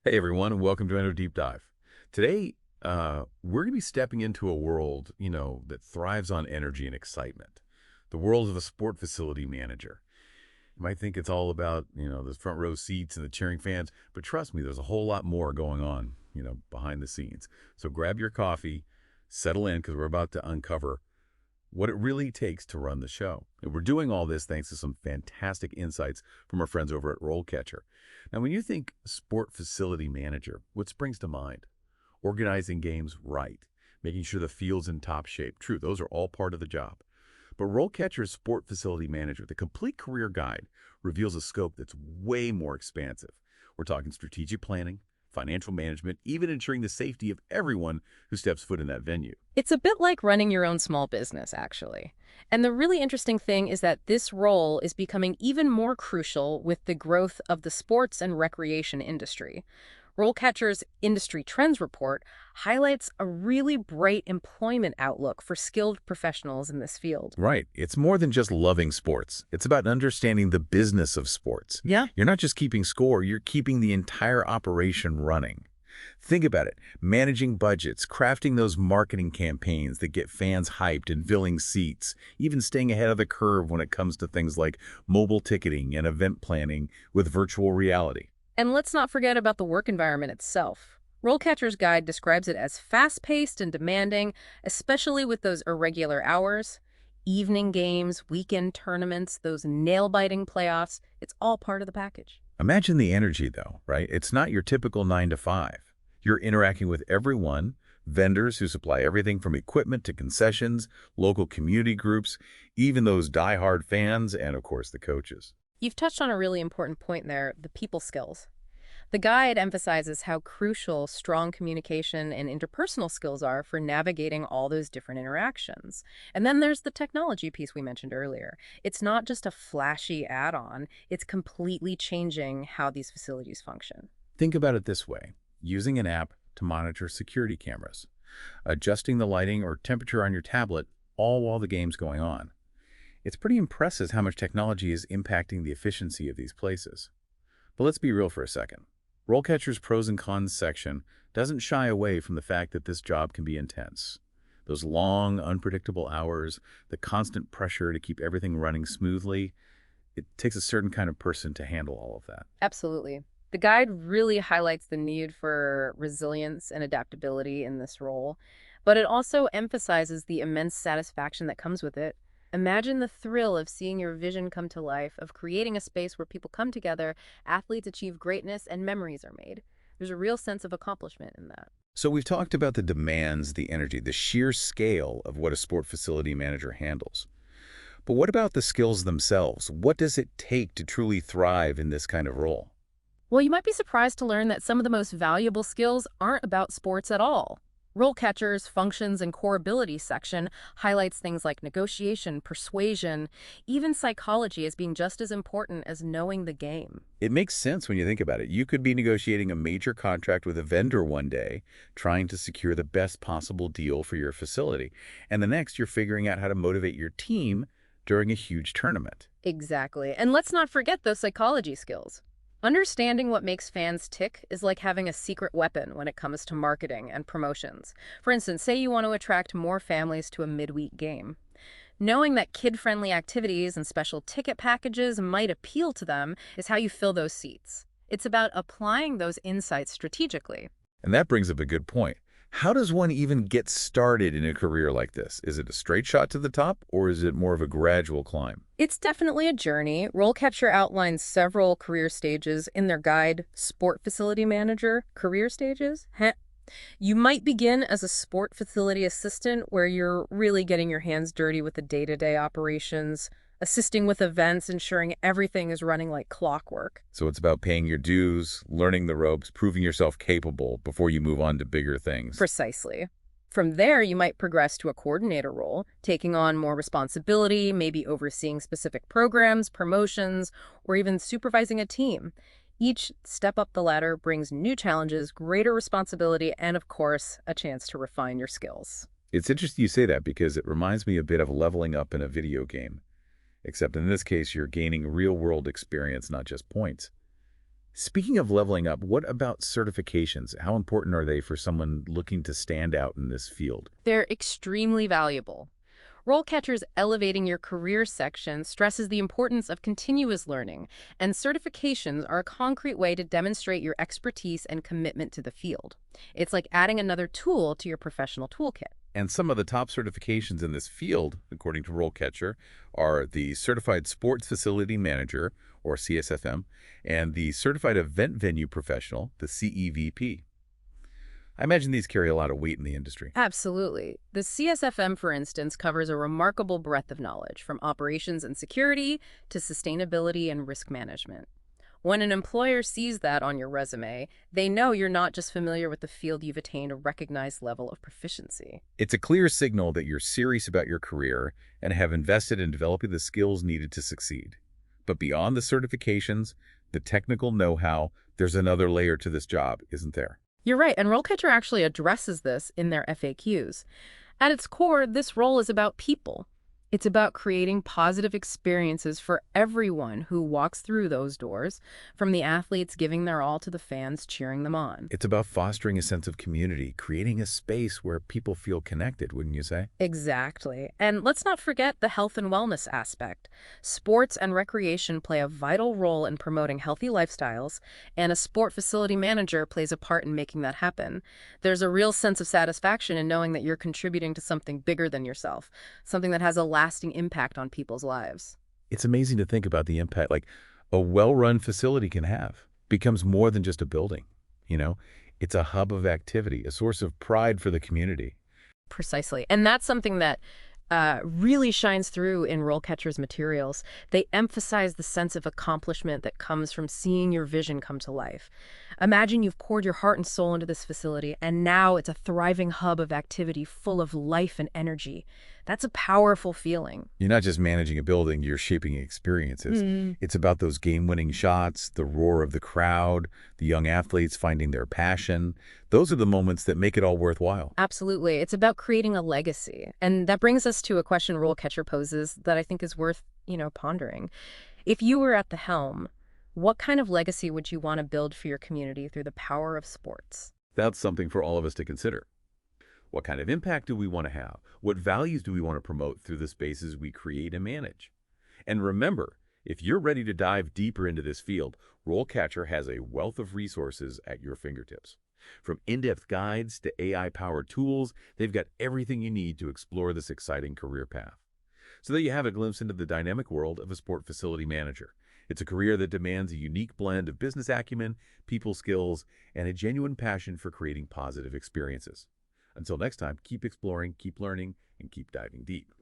Hey everyone, and welcome to another deep dive. Today, we're going to be stepping into a world, that thrives on energy and excitement. The world of a sport facility manager. You might think it's all about, the front row seats and the cheering fans, but trust me, there's a whole lot more going on, behind the scenes. So grab your coffee, settle in, because we're about to uncover what it really takes to run the show. And we're doing all this thanks to some fantastic insights from our friends over at RoleCatcher. Now, when you think sport facility manager, what springs to mind? Organizing games right, making sure the field's in top shape. True, those are all part of the job. But RoleCatcher's Sport Facility Manager, the complete career guide, reveals a scope that's way more expansive. We're talking strategic planning, financial management, even ensuring the safety of everyone who steps foot in that venue. It's a bit like running your own small business, actually. And the really interesting thing is that this role is becoming even more crucial with the growth of the sports and recreation industry. Rollcatcher's Industry Trends Report highlights a really bright employment outlook for skilled professionals in this field. Right. It's more than just loving sports. It's about understanding the business of sports. Yeah. You're not just keeping score, you're keeping the entire operation running. Think about it. Managing budgets, crafting those marketing campaigns that get fans hyped and filling seats, even staying ahead of the curve when it comes to things like mobile ticketing and event planning with virtual reality. And let's not forget about the work environment itself. Rollcatcher's guide describes it as fast-paced and demanding, especially with those irregular hours, evening games, weekend tournaments, those nail-biting playoffs. It's all part of the package. Imagine the energy, though, right? It's not your typical 9 to 5. You're interacting with everyone, vendors who supply everything from equipment to concessions, local community groups, even those die-hard fans, and of course the coaches. You've touched on a really important point there, the people skills. The guide emphasizes how crucial strong communication and interpersonal skills are for navigating all those different interactions. And then there's the technology piece we mentioned earlier. It's not just a flashy add-on, it's completely changing how these facilities function. Think about it this way. Using an app to monitor security cameras, adjusting the lighting or temperature on your tablet, all while the game's going on. It's pretty impressive how much technology is impacting the efficiency of these places. But let's be real for a second. Rollcatcher's pros and cons section doesn't shy away from the fact that this job can be intense. Those long, unpredictable hours, the constant pressure to keep everything running smoothly, it takes a certain kind of person to handle all of that. Absolutely. The guide really highlights the need for resilience and adaptability in this role, but it also emphasizes the immense satisfaction that comes with it. Imagine the thrill of seeing your vision come to life, of creating a space where people come together, athletes achieve greatness, and memories are made. There's a real sense of accomplishment in that. So we've talked about the demands, the energy, the sheer scale of what a sport facility manager handles. But what about the skills themselves? What does it take to truly thrive in this kind of role? Well, you might be surprised to learn that some of the most valuable skills aren't about sports at all. Rollcatcher's Functions and Core Abilities section highlights things like negotiation, persuasion, even psychology as being just as important as knowing the game. It makes sense when you think about it. You could be negotiating a major contract with a vendor one day, trying to secure the best possible deal for your facility. And the next, you're figuring out how to motivate your team during a huge tournament. Exactly. And let's not forget those psychology skills. Understanding what makes fans tick is like having a secret weapon when it comes to marketing and promotions. For instance, say you want to attract more families to a midweek game. Knowing that kid-friendly activities and special ticket packages might appeal to them is how you fill those seats. It's about applying those insights strategically. And that brings up a good point. How does one even get started in a career like this? Is it a straight shot to the top, or is it more of a gradual climb? It's definitely a journey. RoleCatcher outlines several career stages in their guide, Sport Facility Manager, Career Stages. You might begin as a sport facility assistant where you're really getting your hands dirty with the day-to-day operations, assisting with events, ensuring everything is running like clockwork. So it's about paying your dues, learning the ropes, proving yourself capable before you move on to bigger things. Precisely. From there, you might progress to a coordinator role, taking on more responsibility, maybe overseeing specific programs, promotions, or even supervising a team. Each step up the ladder brings new challenges, greater responsibility, and of course, a chance to refine your skills. It's interesting you say that because it reminds me a bit of leveling up in a video game. Except in this case, you're gaining real-world experience, not just points. Speaking of leveling up, what about certifications? How important are they for someone looking to stand out in this field? They're extremely valuable. RoleCatcher's Elevating Your Career section stresses the importance of continuous learning, and certifications are a concrete way to demonstrate your expertise and commitment to the field. It's like adding another tool to your professional toolkit. And some of the top certifications in this field, according to RoleCatcher, are the Certified Sports Facility Manager, or CSFM, and the Certified Event Venue Professional, the CEVP. I imagine these carry a lot of weight in the industry. Absolutely. The CSFM, for instance, covers a remarkable breadth of knowledge, from operations and security to sustainability and risk management. When an employer sees that on your resume, they know you're not just familiar with the field, you've attained a recognized level of proficiency. It's a clear signal that you're serious about your career and have invested in developing the skills needed to succeed. But beyond the certifications, the technical know-how, there's another layer to this job, isn't there? You're right, and RoleCatcher actually addresses this in their FAQs. At its core, this role is about people. It's about creating positive experiences for everyone who walks through those doors, from the athletes giving their all to the fans cheering them on. It's about fostering a sense of community, creating a space where people feel connected, wouldn't you say? Exactly. And let's not forget the health and wellness aspect. Sports and recreation play a vital role in promoting healthy lifestyles, and a sport facility manager plays a part in making that happen. There's a real sense of satisfaction in knowing that you're contributing to something bigger than yourself, something that has a lasting impact on people's lives. It's amazing to think about the impact like a well-run facility can have. Becomes more than just a building, you know? It's a hub of activity, a source of pride for the community. Precisely. And that's something that really shines through in RoleCatcher's materials. They emphasize the sense of accomplishment that comes from seeing your vision come to life. Imagine you've poured your heart and soul into this facility, and now it's a thriving hub of activity full of life and energy. That's a powerful feeling. You're not just managing a building, you're shaping experiences. It's about those game-winning shots, the roar of the crowd, the young athletes finding their passion. Those are the moments that make it all worthwhile. Absolutely. It's about creating a legacy. And that brings us to a question RoleCatcher poses that I think is worth, pondering. If you were at the helm, what kind of legacy would you want to build for your community through the power of sports? That's something for all of us to consider. What kind of impact do we want to have? What values do we want to promote through the spaces we create and manage? And remember, if you're ready to dive deeper into this field, RoleCatcher has a wealth of resources at your fingertips. From in-depth guides to AI-powered tools, they've got everything you need to explore this exciting career path. So there you have a glimpse into the dynamic world of a sport facility manager. It's a career that demands a unique blend of business acumen, people skills, and a genuine passion for creating positive experiences. Until next time, keep exploring, keep learning, and keep diving deep.